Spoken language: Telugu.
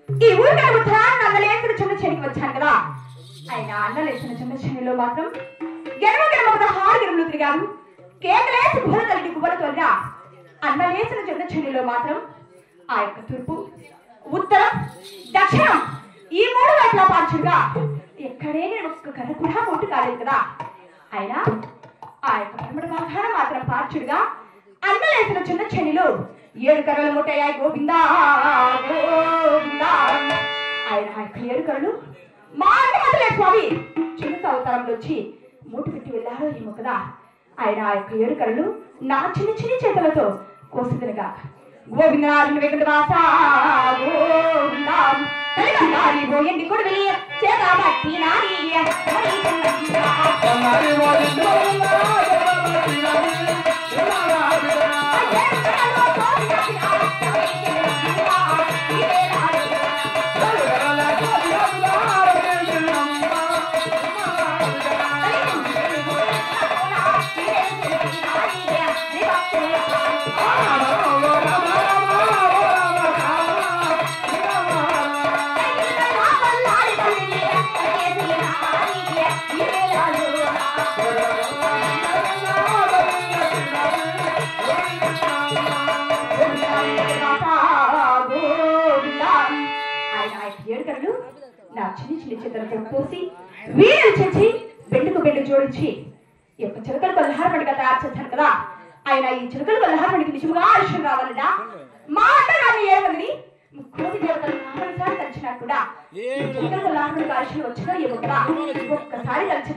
ఈ ఊరికి అన్నలేసిన చిన్న చెనికి వచ్చాను కదా. ఆయన అన్నలేసిన చిన్న చెనిలో మాత్రం గెడవ హారు గెలుపులు తిరిగారు. కేకలేసి గుహల తల్లి గువ్వల తోలిన అన్నలేసిన చిన్న చెనిలో మాత్రం ఆ యొక్క తూర్పు, ఉత్తరం, దక్షిణం ఈ మూడు వైపులా పార్చుగా ఎక్కడే ఒక్క కథ కూడా మొట్టు కాలేదు కదా. ఆయన ఆ యొక్క పరమట భాగాన మాత్రం పార్చుడుగా అన్నలేసిన చిన్న చెనిలో 7 కర్రలు ముట్టయ్యాయి. గోవిందా గోవిందా. ఆయన ఆ యొక్క 7 కర్రలు మా అన్నమతులే స్వామి చిన్న అవతారంలో వచ్చి మూట పెట్టి వెళ్ళారో ఏమో కదా. ఆయన ఆ యొక్క 7 కర్రలు నా చిన్న చిన్న చేతులతో కోసిదనగా గోవిందనాథుని వెంకటవాస గోవిందా. తల్లిదండ్రి పోయింది కూడా వెళ్ళి చేతబట్టి నారి నా చిన్న చిన్న చేతులతో పోసి వీణలు చేసి బెండుకు బెండు జోడించి ఈ యొక్క చిలకలు కొల్లహారమణిగా తయారు చేశాను కదా. ఆయన ఈ చిలకలు కొల్లహారమణికి నిజంగా ఆయుష్యం రావాలన్నా మా అన్నగారిని ఏమని కోటి దేవతలు నాలుగుసారి కలిసినా కూడా చిలకలు కొల్లహారమణికి ఆయుష్యం వచ్చినా ఏమో కదా. ఒక్కసారి కలిసి